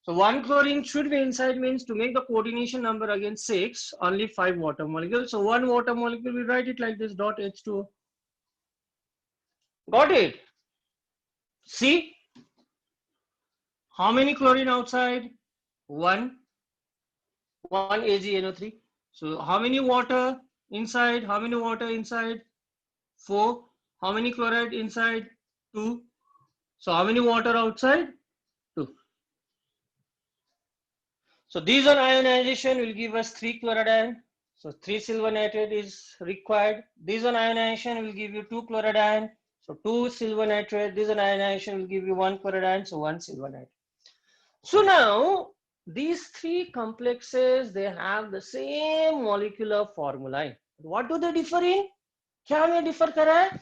So 1 chlorine should be inside means to make the coordination number again 6, only 5 water molecules. So 1 water molecule, we write it like this, dot H2O. Got it? See? How many chlorine outside? 1. 1 AgNO3. So how many water inside? How many water inside? 4. How many chloride inside? 2. So how many water outside? 2. So these on ionization will give us 3 chloride ion. So 3 silver nitrate is required. These on ionization will give you 2 chloride ion. So 2 silver nitrate. This on ionization will give you 1 chloride ion. So 1 silver nitrate. So now these 3 complexes, they have the same molecular formula. What do they differ in? क्या में differ करा है?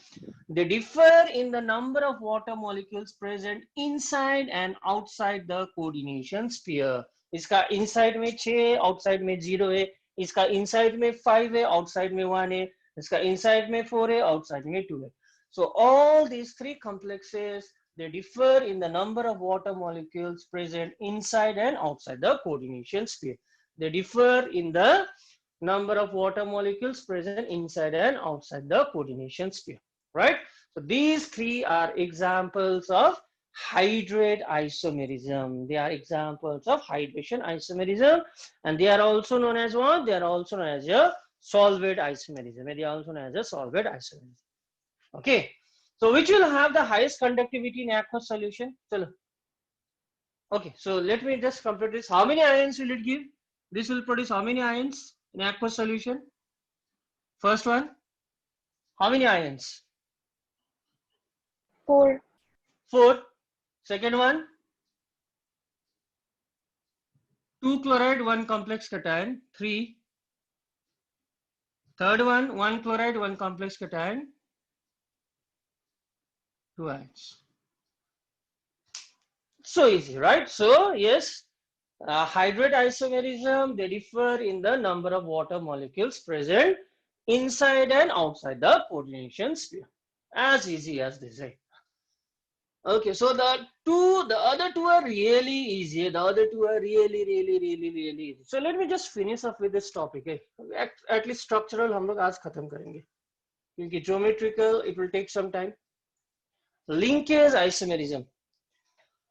They differ in the number of water molecules present inside and outside the coordination sphere. इसका inside में 6, outside में 0 है. इसका inside में 5 है, outside में 1 है. इसका inside में 4 है, outside में 2 है. So all these 3 complexes, they differ in the number of water molecules present inside and outside the coordination sphere. They differ in the number of water molecules present inside and outside the coordination sphere, right? So these 3 are examples of hydrate isomerism. They are examples of hydration isomerism, and they are also known as what? They are also known as a solvent isomerism. They are also known as a solvent isomerism. Okay. So which will have the highest conductivity in aqueous solution? Okay, so let me just complete this. How many ions will it give? This will produce how many ions in aqueous solution? First one, how many ions? 4. 4. Second one, 2 chloride, 1 complex cation, 3. Third one, 1 chloride, 1 complex cation, 2 ions. So easy, right? So yes, hydrate isomerism, they differ in the number of water molecules present inside and outside the coordination sphere. As easy as they say. Okay, so the other two are really easy. The other two are really easy. So let me just finish up with this topic. At least structural हम लोग आज खत्म करेंगे. क्योंकि geometrical it will take some time. Linkage isomerism.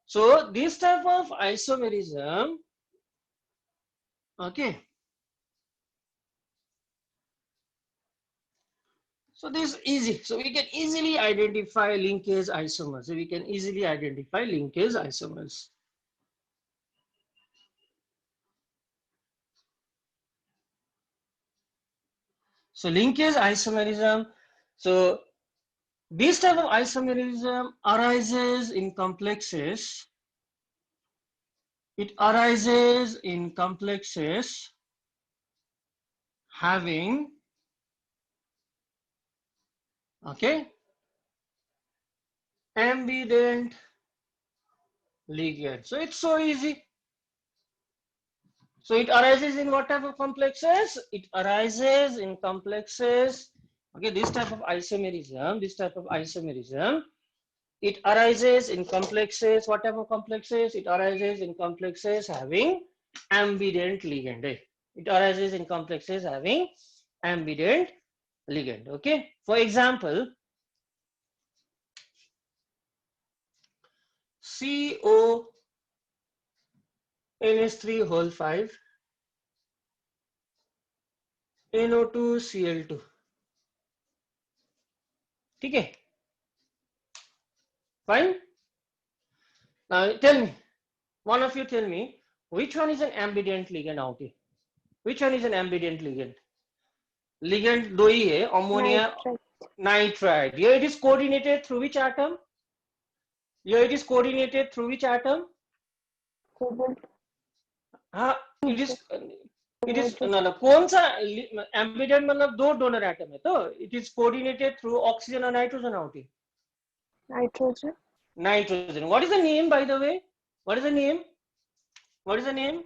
So this type of isomerism, okay. So this is easy. So we can easily identify linkage isomers. So we can easily identify linkage isomers. So linkage isomerism. So this type of isomerism arises in complexes It arises in complexes having, okay, ambident ligand. So it's so easy. So it arises in what type of complexes? It arises in complexes. Okay, this type of isomerism, it arises in complexes. What type of complexes? It arises in complexes having ambident ligand. It arises in complexes having ambident ligand. Okay. For example, CONH3 whole 5, NO2Cl2. Okay. Fine. Now tell me, one of you tell me, which one is an ambident ligand out here? Which one is an ambident ligand? Ligand दो ही है, ammonia Nitrate. nitride. Here it is coordinated through which atom? Here it is coordinated through which atom? Cobalt. It is Nitrogen. no कौन सा ambident मतलब दो donor atom है तो it is coordinated through oxygen or nitrogen out here. Nitrogen. Nitrogen. What is the name, by the way? What is the name? What is the name?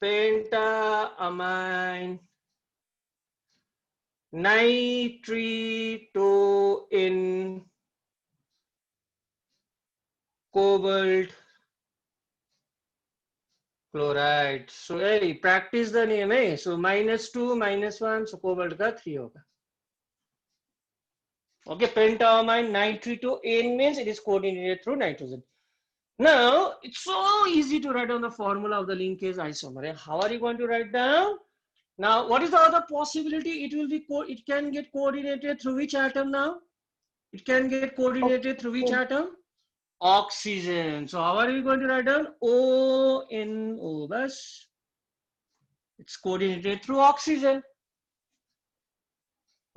Pentaamine nitritoin cobalt chloride. So hey, practice the name, eh? So -2, -1, so cobalt का 3 होगा. Okay, pentaamine nitritoin means it is coordinated through nitrogen. Now it's so easy to write down the formula of the linkage isomer. How are you going to write down? Now, what is the other possibility? It can get coordinated through which atom now? It can get coordinated through which atom? Oxygen. So how are we going to write down? ONO bus. It's coordinated through oxygen.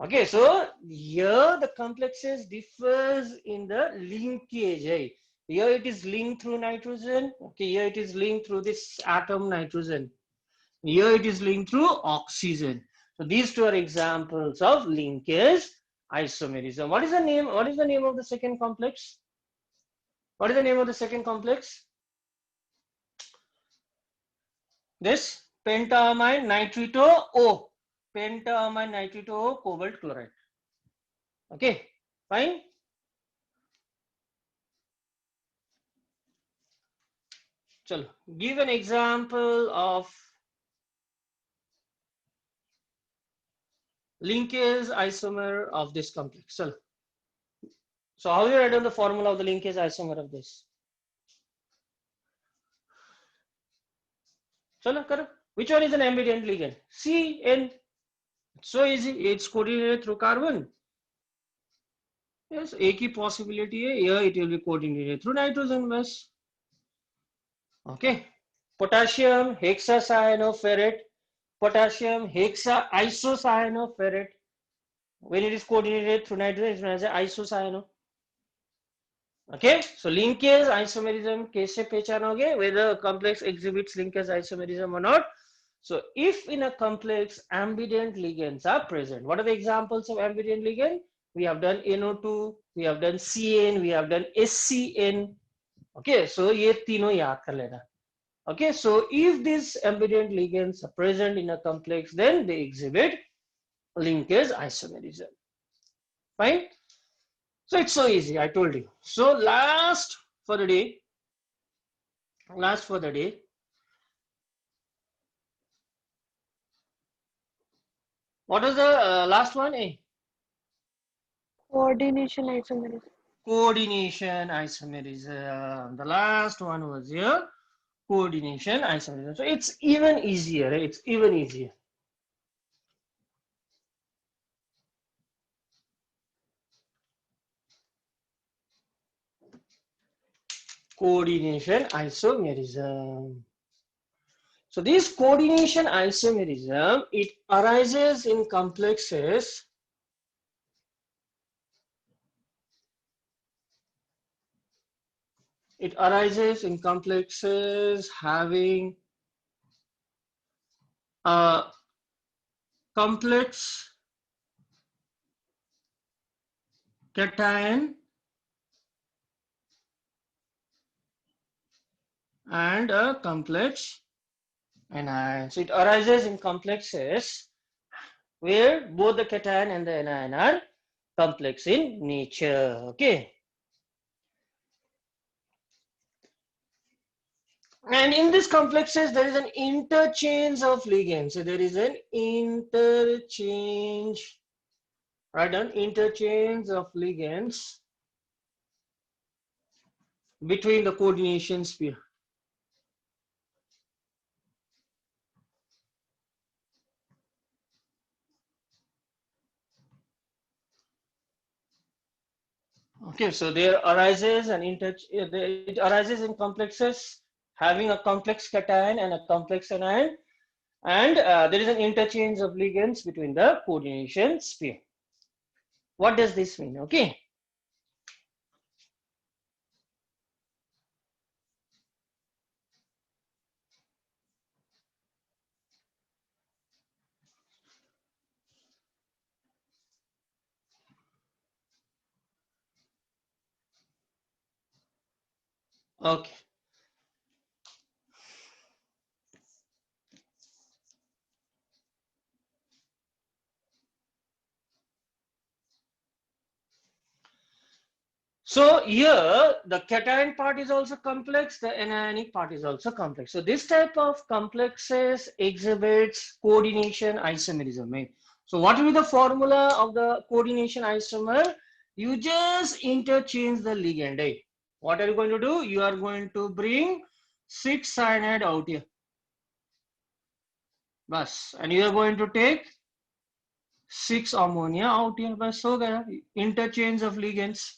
Okay, so here the complexes differs in the linkage. Eh? Here it is linked through nitrogen. Okay, here it is linked through this atom nitrogen. Here it is linked through oxygen. So these two are examples of linkage isomerism. What is the name? What is the name of the second complex? What is the name of the second complex? This pentaamine nitrito O. Pentaamine nitrito O cobalt chloride. Okay, fine. Chalo, give an example of linkage isomer of this complex. Chalo. So how do you write down the formula of the linkage isomer of this? Chalo, karo. Which one is an ambident ligand? CN. So easy. It's coordinated through carbon. Yes, एक ही possibility है. Here it will be coordinated through nitrogen bus. Okay. Potassium hexacyanoferrate. Potassium hexa isocyanoferrate. When it is coordinated through nitrogen, it's known as isocyano. Okay. So linkage isomerism कैसे पहचानोगे? Whether a complex exhibits linkage isomerism or not. So if in a complex ambident ligands are present, what are the examples of ambident ligand? We have done NO2, we have done CN, we have done SCN. Okay, so ये तीनों याद कर लेना. Okay, so if these ambident ligands are present in a complex, then they exhibit linkage isomerism. Fine. So it's so easy, I told you. So last for the day. What was the last one? Coordination isomerism. Coordination isomerism. The last one was here. Coordination isomerism. So it's even easier. It's even easier. Coordination isomerism. So this coordination isomerism, it arises in complexes It arises in complexes having a complex cation and a complex anion. So it arises in complexes where both the cation and the anion are complex in nature. Okay. And in these complexes, there is an interchange of ligands. So there is an interchange, right? An interchange of ligands between the coordination sphere. Okay, so there arises an it arises in complexes having a complex cation and a complex anion, and there is an interchange of ligands between the coordination sphere. What does this mean? Okay. Okay. So here the cation part is also complex, the anionic part is also complex. So this type of complexes exhibits coordination isomerism. Right? So what will be the formula of the coordination isomer? You just interchange the ligand. Right? What are you going to do? You are going to bring 6 cyanide out here. Bas. And you are going to take 6 ammonia out here. Bas ho gaya. Interchange of ligands.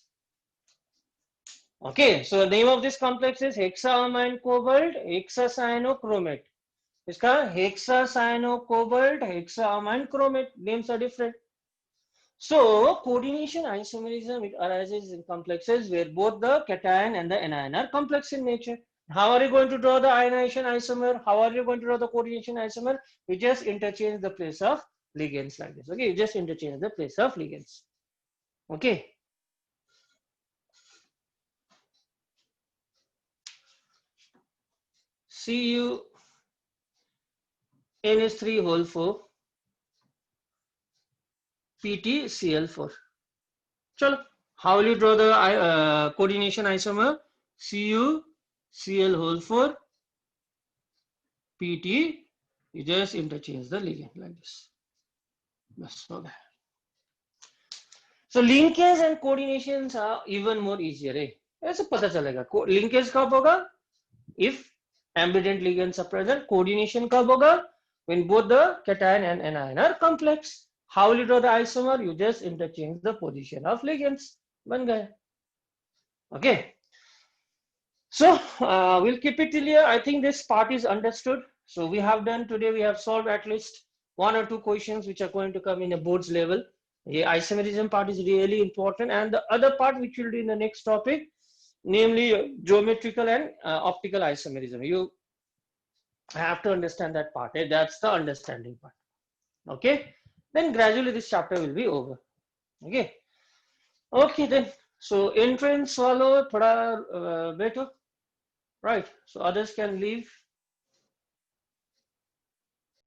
Okay, so the name of this complex is hexaamine cobalt hexacyanochromate. इसका hexacyanocobalt hexaamine chromate names are different. So coordination isomerism, it arises in complexes where both the cation and the anion are complex in nature. How are you going to draw the ionization isomer? How are you going to draw the coordination isomer? You just interchange the place of ligands like this. Okay, you just interchange the place of ligands. Okay. Cu NH3 whole 4 PtCl4. Chalo. How will you draw the coordination isomer? CuCl whole 4 Pt. You just interchange the ligand like this. Bas, ho gaya. So linkage and coordinations are even more easier. ऐसे पता चलेगा linkage कब होगा? If ambident ligands are present. Coordination कब होगा? When both the cation and anion are complex. How will you draw the isomer? You just interchange the position of ligands. बन गया. Okay. So we'll keep it till here. I think this part is understood. So we have done today, we have solved at least 1 or 2 questions which are going to come in a board's level. The isomerism part is really important, and the other part which we'll do in the next topic, namely geometrical and optical isomerism. You have to understand that part. That's the understanding part. Okay. Then gradually this chapter will be over. Okay. Okay then. So entrance swallow, thoda better. Right. So others can leave.